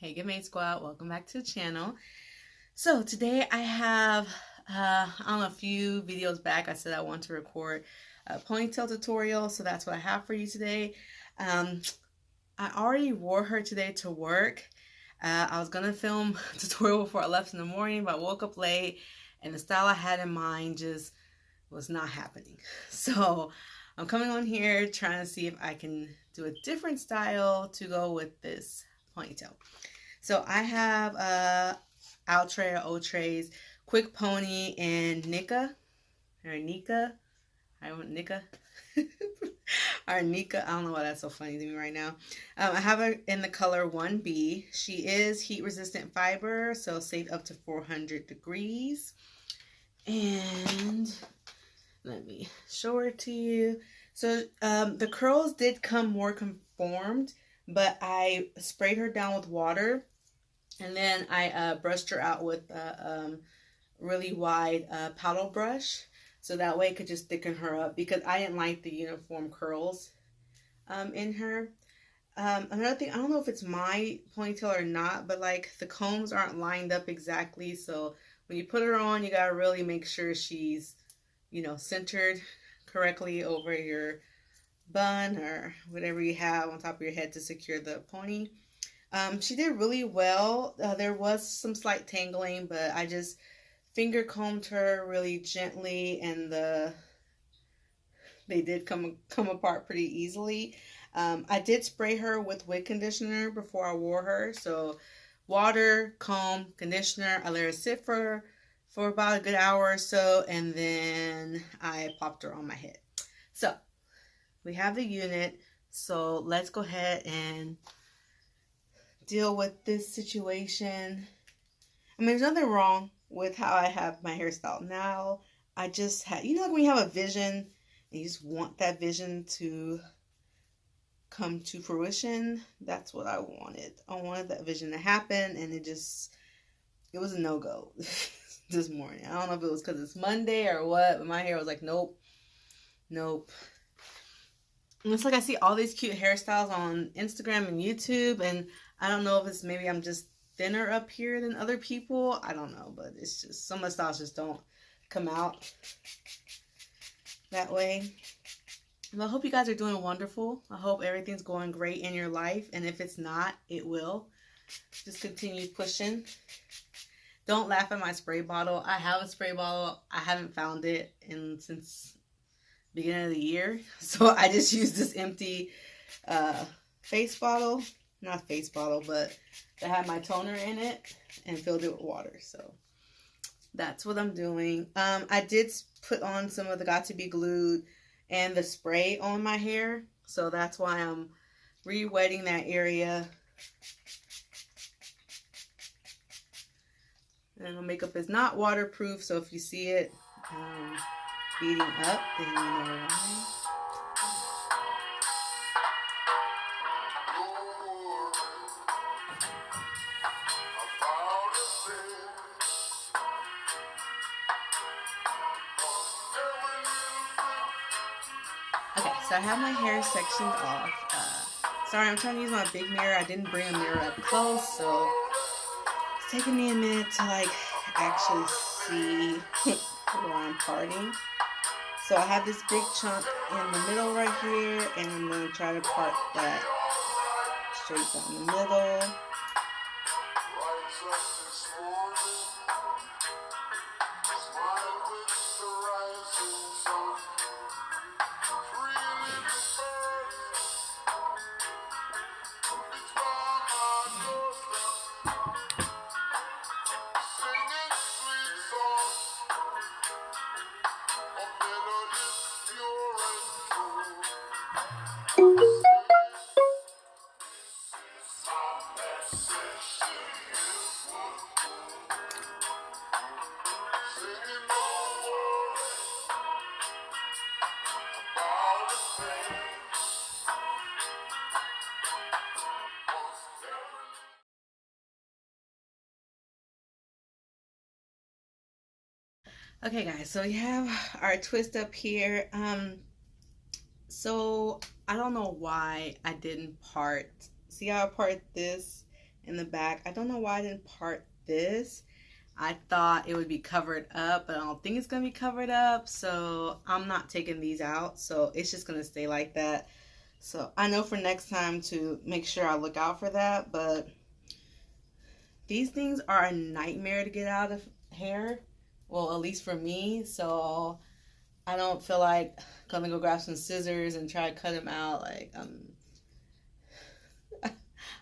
Hey GETMADE Squad, welcome back to the channel. So today I have, on a few videos back, I said I want to record a ponytail tutorial, so that's what I have for you today. I already wore her today to work. I was going to film a tutorial before I left in the morning, but I woke up late and the style I had in mind just was not happening. So I'm coming on here trying to see if I can do a different style to go with this ponytail. So I have Outre or Outre's Quick Pony and Nikka or Nikka. I want Nikka or Nikka. I don't know why that's so funny to me right now. I have her in the color 1B. She is heat resistant fiber, so safe up to 400 degrees. And let me show her to you. So the curls did come more conformed, but I sprayed her down with water. And then I brushed her out with a really wide paddle brush. So that way it could just thicken her up because I didn't like the uniform curls in her. Another thing, I don't know if it's my ponytail or not, but like the combs aren't lined up exactly. So when you put her on, you got to really make sure she's, centered correctly over your bun or whatever you have on top of your head to secure the pony. She did really well. There was some slight tangling, but I just finger combed her really gently, and they did come apart pretty easily. I did spray her with wig conditioner before I wore her. So water, comb, conditioner. I let her sit for about a good hour or so, and then I popped her on my head. So we have the unit. So let's go ahead and deal with this situation. I mean, there's nothing wrong with how I have my hairstyle now. I just had, like when you have a vision and you just want that vision to come to fruition, that's what I wanted. I wanted that vision to happen, and it was a no-go this morning. I don't know if it was because it's Monday or what, but my hair was like, nope. And it's like I see all these cute hairstyles on Instagram and YouTube, and I don't know if it's maybe I'm just thinner up here than other people. I don't know, but it's just some of the styles just don't come out that way. Well, I hope you guys are doing wonderful. I hope everything's going great in your life, and if it's not, it will. Just continue pushing. Don't laugh at my spray bottle. I have a spray bottle. I haven't found it since beginning of the year, so I just used this empty face bottle. Not face bottle, but that had my toner in it and filled it with water. So that's what I'm doing. I did put on some of the Got to Be Glued and the spray on my hair. So that's why I'm re-wetting that area. And the makeup is not waterproof, so if you see it beating up, then you know why. Okay, so I have my hair sectioned off. Sorry, I'm trying to use my big mirror. I didn't bring a mirror up close, so it's taking me a minute to actually see where I'm parting. So I have this big chunk in the middle right here, and I'm going to try to part that straight down the middle. Okay guys, so we have our twist up here. So I don't know why I didn't part. See how I part this in the back. I don't know why I didn't part this. I thought it would be covered up, but I don't think it's gonna be covered up, so I'm not taking these out, so it's just gonna stay like that. So I know for next time to make sure I look out for that, but these things are a nightmare to get out of hair. Well, at least for me, so I don't feel like gonna go grab some scissors and try to cut them out. Like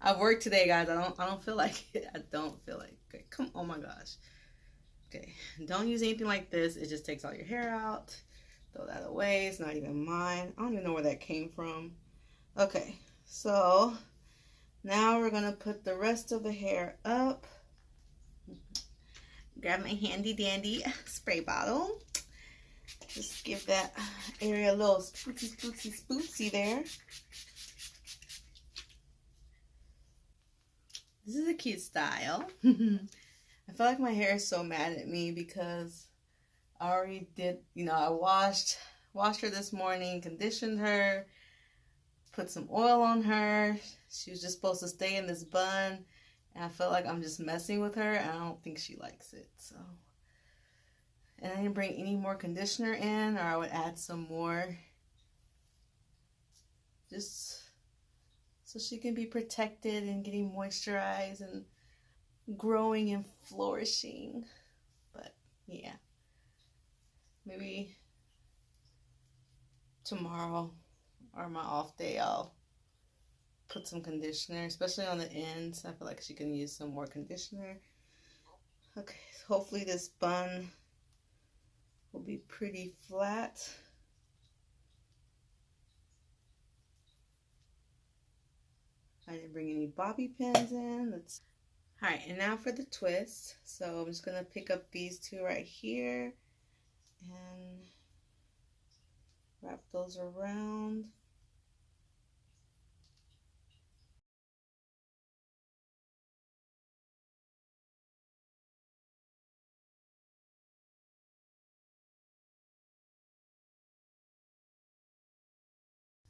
I've worked today, guys. I don't feel like it. I don't feel like it. Okay, come, oh my gosh. Okay, don't use anything like this. It just takes all your hair out. Throw that away. It's not even mine. I don't even know where that came from. Okay, so now we're gonna put the rest of the hair up. Grab my handy dandy spray bottle. Just give that area a little spootsy there. This is a cute style. I feel like my hair is so mad at me because I already did, you know, I washed her this morning, conditioned her, put some oil on her. She was just supposed to stay in this bun, and I felt like I'm just messing with her, and I don't think she likes it, so. And I didn't bring any more conditioner in, or I would add some more. Just so she can be protected and getting moisturized and growing and flourishing. But yeah, maybe tomorrow or my off day I'll put some conditioner, especially on the ends. I feel like she can use some more conditioner. Okay, so hopefully this bun will be pretty flat. I didn't bring any bobby pins in. All right, and now for the twist. So I'm just gonna pick up these two right here and wrap those around.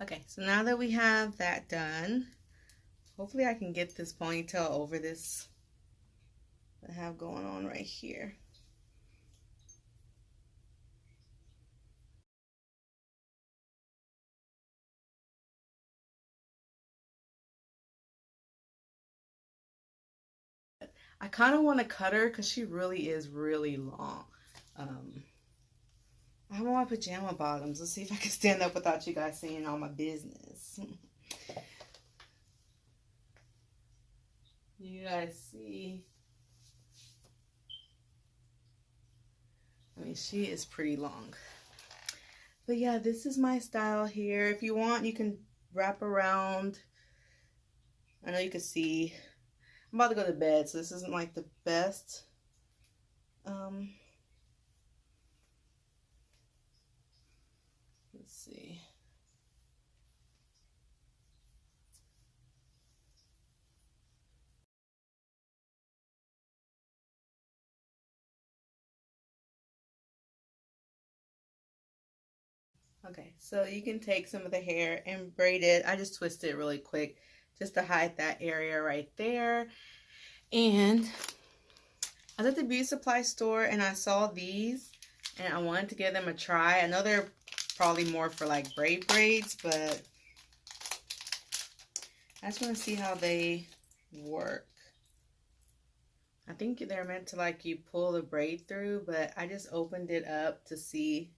Okay, so now that we have that done, hopefully I can get this ponytail over this that I have going on right here. I kind of want to cut her because she really is really long. I have on my pajama bottoms. Let's see if I can stand up without you guys seeing all my business. You guys see? I mean, she is pretty long. But yeah, this is my style here. If you want, you can wrap around. I know you can see. I'm about to go to bed, so this isn't like the best. Let's see. Okay, so you can take some of the hair and braid it. I just twist it really quick just to hide that area right there. And I was at the beauty supply store and I saw these and I wanted to give them a try. I know they're probably more for like braid braids, but I just want to see how they work. I think they're meant to like you pull the braid through, but I just opened it up to see.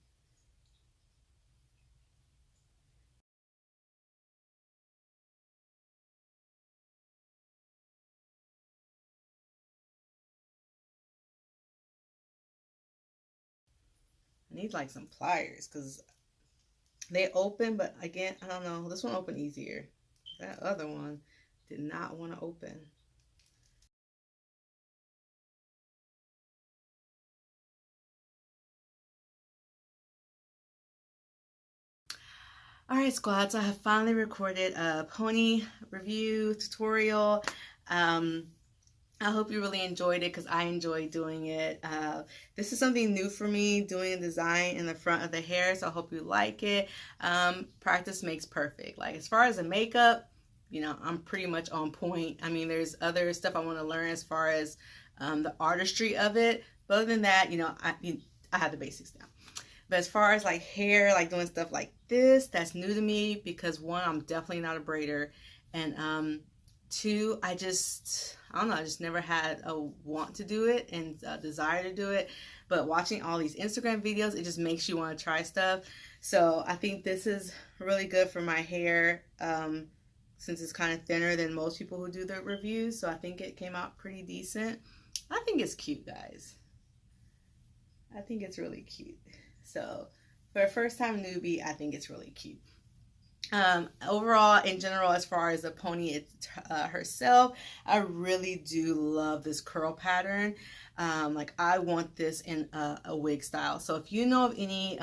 I need like some pliers because they open, but again, I don't know. This one opened easier. That other one did not want to open. All right, squad, so I have finally recorded a pony review tutorial. I hope you really enjoyed it because I enjoyed doing it. This is something new for me, doing a design in the front of the hair, so I hope you like it. Practice makes perfect. Like as far as the makeup, you know, I'm pretty much on point. I mean, there's other stuff I want to learn as far as the artistry of it. But other than that, you know, I have the basics down. But as far as like hair, like doing stuff like this, that's new to me because one, I'm definitely not a braider. And two, I don't know, I just never had a want to do it and a desire to do it. But watching all these Instagram videos, it just makes you want to try stuff. So I think this is really good for my hair since it's kind of thinner than most people who do the reviews. So I think it came out pretty decent. I think it's cute, guys. I think it's really cute. So for a first time newbie, I think it's really cute. Overall, in general, as far as the pony herself, I really do love this curl pattern. Like I want this in a wig style. So if you know of any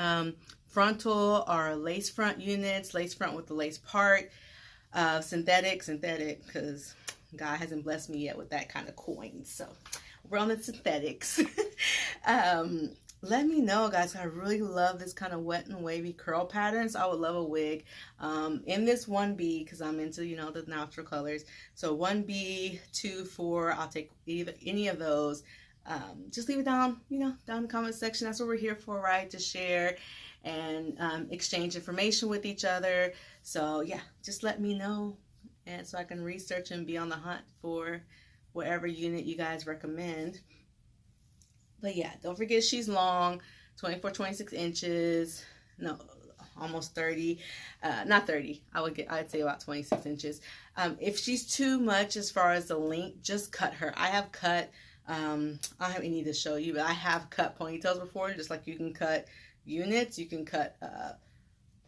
frontal or lace front units, lace front with the lace part, synthetic, because God hasn't blessed me yet with that kind of coin. So we're on the synthetics. Let me know, guys. I really love this kind of wet and wavy curl pattern. So I would love a wig in this 1B because I'm into, you know, the natural colors. So 1B, 2, 4, I'll take either any of those. Just leave it down, you know, down in the comment section. That's what we're here for, right? To share and exchange information with each other. So yeah, just let me know, and so I can research and be on the hunt for whatever unit you guys recommend. But yeah, don't forget she's long, 24, 26 inches. No, almost 30. Not 30. I'd say about 26 inches. If she's too much as far as the length, just cut her. I have cut, I don't have any to show you, but I have cut ponytails before, just like you can cut units. You can cut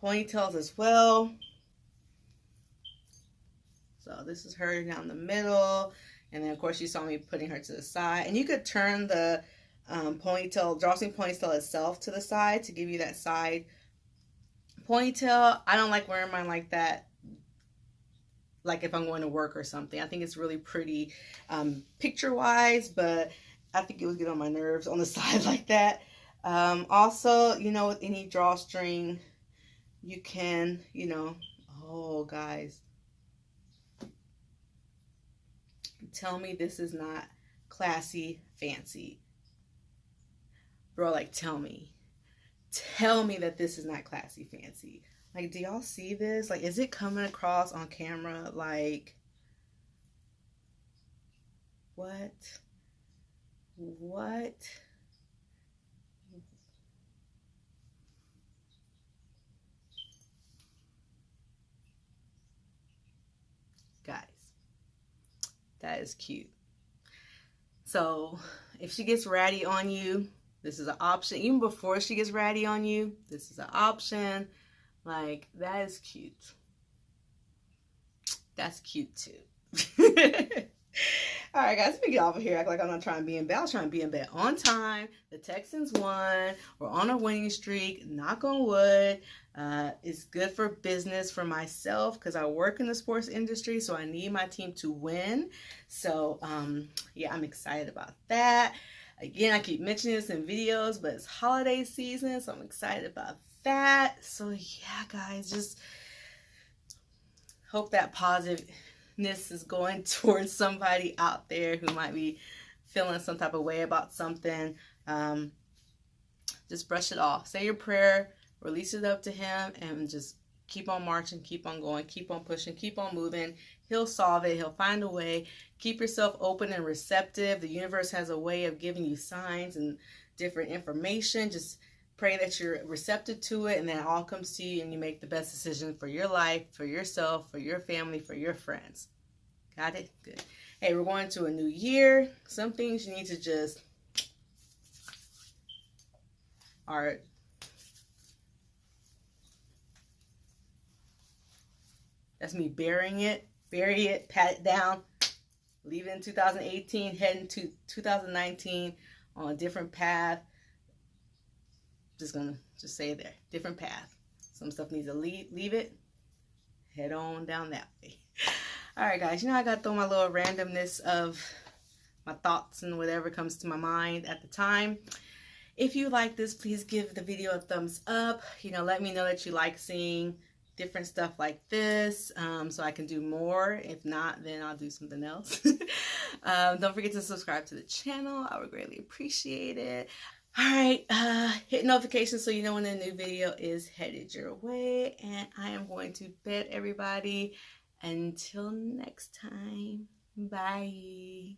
ponytails as well. So this is her down the middle. And then of course you saw me putting her to the side. And you could turn the ponytail, drawstring ponytail itself to the side to give you that side ponytail. I don't like wearing mine like that, like if I'm going to work or something. I think it's really pretty picture wise, but I think it would get on my nerves on the side like that. Also, you know, with any drawstring, you can, you know, oh guys, tell me this is not classy, fancy. Bro, like tell me that this is not classy, fancy. Like, do y'all see this? Like, is it coming across on camera? Like, what? Guys, that is cute. So if she gets ratty on you, this is an option. Even before she gets ratty on you, this is an option. Like, that is cute. That's cute too. All right, guys, let me get off of here. Act like I'm not trying to be in bed. I was trying to be in bed on time. The Texans won. We're on a winning streak. Knock on wood. It's good for business for myself because I work in the sports industry, so I need my team to win. So, yeah, I'm excited about that. Again, I keep mentioning this in videos, but it's holiday season, so I'm excited about that. So, yeah, guys, just hope that positiveness is going towards somebody out there who might be feeling some type of way about something. Just brush it off. Say your prayer, release it up to him, and just keep on marching, keep on going, keep on pushing, keep on moving. He'll solve it. He'll find a way. Keep yourself open and receptive. The universe has a way of giving you signs and different information. Just pray that you're receptive to it, and then it all comes to you, and you make the best decision for your life, for yourself, for your family, for your friends. Got it? Good. Hey, we're going to a new year. Some things you need to just that's me bury it, pat it down, leave it in 2018, heading to 2019 on a different path. Just say it there, different path. Some stuff needs to leave it, head on down that way. All right, guys, you know I got to throw my little randomness of my thoughts and whatever comes to my mind at the time. If you like this, please give the video a thumbs up. You know, let me know that you like seeing different stuff like this, so I can do more. If not, then I'll do something else. Don't forget to subscribe to the channel. I would greatly appreciate it. Alright, hit notifications so you know when a new video is headed your way. And I am going to bed, everybody. Until next time, bye.